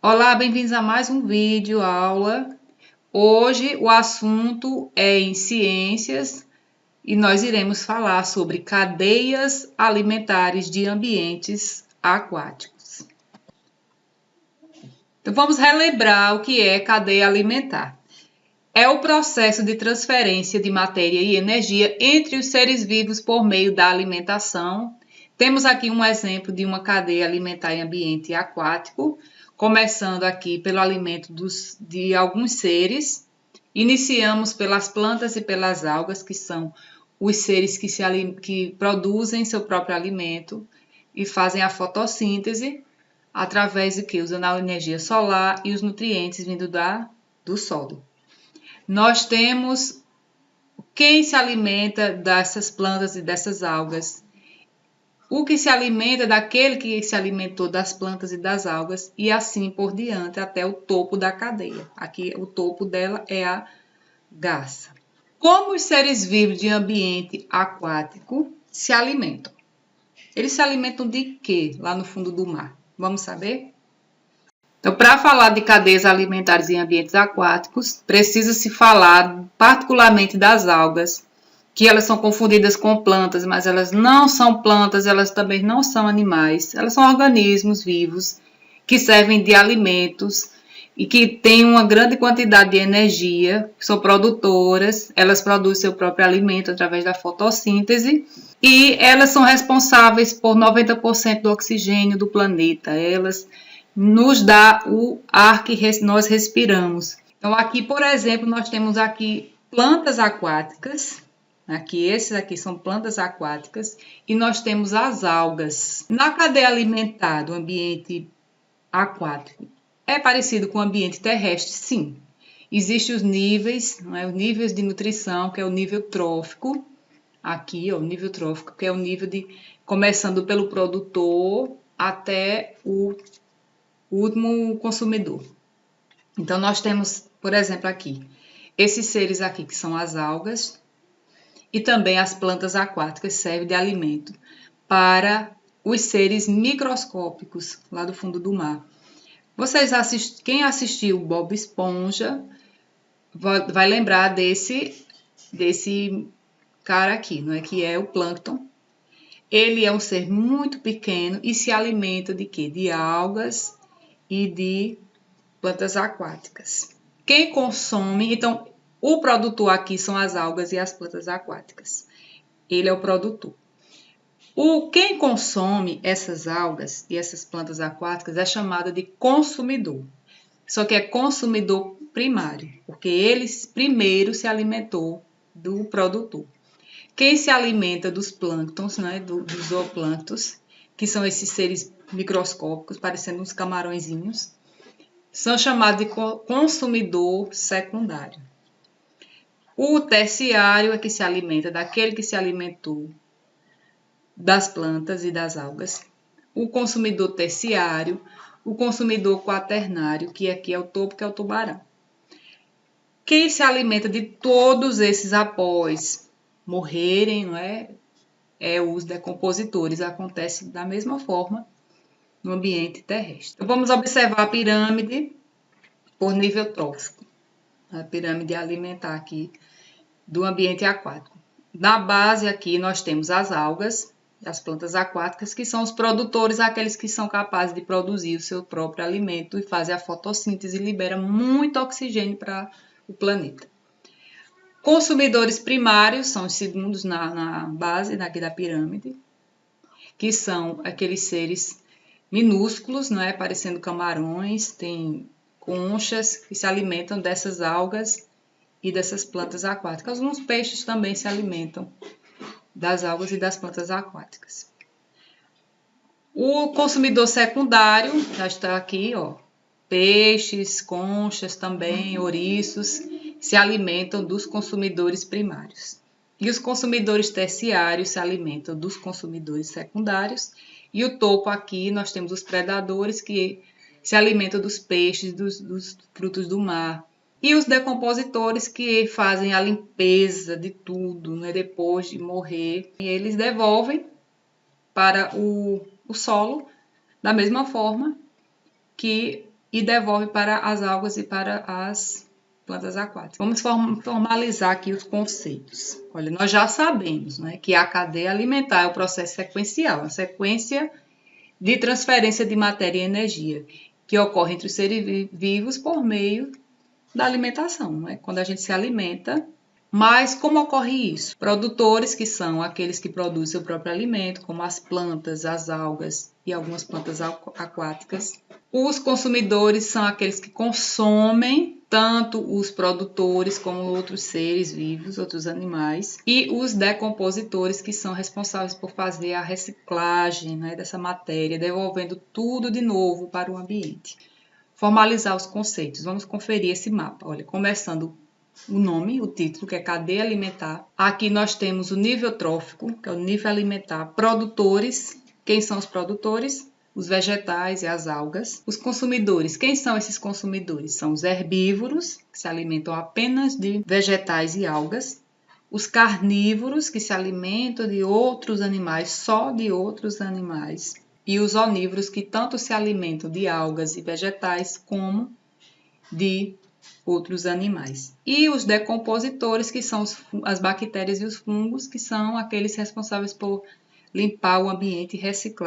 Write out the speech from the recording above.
Olá, bem-vindos a mais um vídeo aula. Hoje o assunto é em ciências e nós iremos falar sobre cadeias alimentares de ambientes aquáticos. Então vamos relembrar o que é cadeia alimentar. É o processo de transferência de matéria e energia entre os seres vivos por meio da alimentação. Temos aqui um exemplo de uma cadeia alimentar em ambiente aquático, começando aqui pelo alimento de alguns seres. Iniciamos pelas plantas e pelas algas, que são os seres que produzem seu próprio alimento e fazem a fotossíntese através de que usam a energia solar e os nutrientes vindo do solo. Nós temos quem se alimenta dessas plantas e dessas algas, o que se alimenta daquele que se alimentou das plantas e das algas, e assim por diante até o topo da cadeia. Aqui o topo dela é a garça. Como os seres vivos de ambiente aquático se alimentam? Eles se alimentam de quê lá no fundo do mar? Vamos saber? Então, para falar de cadeias alimentares em ambientes aquáticos, precisa-se falar particularmente das algas, que elas são confundidas com plantas, mas elas não são plantas, elas também não são animais. Elas são organismos vivos que servem de alimentos e que têm uma grande quantidade de energia, são produtoras, elas produzem seu próprio alimento através da fotossíntese e elas são responsáveis por 90% do oxigênio do planeta. Elas nos dá o ar que nós respiramos. Então, aqui, por exemplo, nós temos aqui plantas aquáticas. Esses aqui são plantas aquáticas. E nós temos as algas. Na cadeia alimentar do ambiente aquático, é parecido com o ambiente terrestre? Sim. Existem os níveis, os níveis de nutrição, que é o nível trófico. Aqui, ó, o nível trófico, que é o nível de começando pelo produtor até o último consumidor. Então, nós temos, por exemplo, aqui, esses seres aqui que são as algas e também as plantas aquáticas servem de alimento para os seres microscópicos lá do fundo do mar. Quem assistiu Bob Esponja vai lembrar desse cara aqui, não é? Que é o plâncton. Ele é um ser muito pequeno e se alimenta de quê? De algas e de plantas aquáticas. Quem consome, então, o produtor aqui são as algas e as plantas aquáticas. Ele é o produtor. Quem consome essas algas e essas plantas aquáticas é chamado de consumidor. Só que é consumidor primário, porque ele primeiro se alimentou do produtor. Quem se alimenta dos plânctons, né, dos zooplânctons, que são esses seres microscópicos, parecendo uns camarõezinhos, são chamados de consumidor secundário. O terciário é que se alimenta daquele que se alimentou das plantas e das algas. O consumidor terciário, o consumidor quaternário, que aqui é o topo, que é o tubarão. Quem se alimenta de todos esses após morrerem, não é? Os decompositores. Acontece da mesma forma no ambiente terrestre. Então, vamos observar a pirâmide por nível trófico. A pirâmide alimentar aqui do ambiente aquático. Na base aqui nós temos as algas, as plantas aquáticas, que são os produtores, aqueles que são capazes de produzir o seu próprio alimento e fazem a fotossíntese e libera muito oxigênio para o planeta. Consumidores primários são os segundos na base daqui da pirâmide, que são aqueles seres minúsculos, não é? Parecendo camarões, tem conchas que se alimentam dessas algas e dessas plantas aquáticas. Alguns peixes também se alimentam das algas e das plantas aquáticas. O consumidor secundário já está aqui, ó. Peixes, conchas também, ouriços, se alimentam dos consumidores primários. E os consumidores terciários se alimentam dos consumidores secundários. E o topo aqui nós temos os predadores que se alimentam dos peixes, dos frutos do mar. E os decompositores que fazem a limpeza de tudo, né, depois de morrer. E eles devolvem para o solo da mesma forma que e devolve para as algas e para as plantas aquáticas. Vamos formalizar aqui os conceitos. Olha, nós já sabemos, né, que a cadeia alimentar é o processo sequencial, a sequência de transferência de matéria e energia que ocorre entre os seres vivos por meio da alimentação, né? Quando a gente se alimenta. Mas como ocorre isso? Produtores, que são aqueles que produzem seu próprio alimento, como as plantas, as algas e algumas plantas aquáticas. Os consumidores são aqueles que consomem tanto os produtores como outros seres vivos, outros animais. E os decompositores, que são responsáveis por fazer a reciclagem, né, dessa matéria, devolvendo tudo de novo para o ambiente. Formalizar os conceitos. Vamos conferir esse mapa. Olha, começando o nome, o título, que é cadeia alimentar. Aqui nós temos o nível trófico, que é o nível alimentar. Produtores, quem são os produtores? Os vegetais e as algas. Os consumidores, quem são esses consumidores? São os herbívoros, que se alimentam apenas de vegetais e algas. Os carnívoros, que se alimentam de outros animais, só de outros animais. E os onívoros, que tanto se alimentam de algas e vegetais, como de outros animais. E os decompositores, que são as bactérias e os fungos, que são aqueles responsáveis por limpar o ambiente e reciclar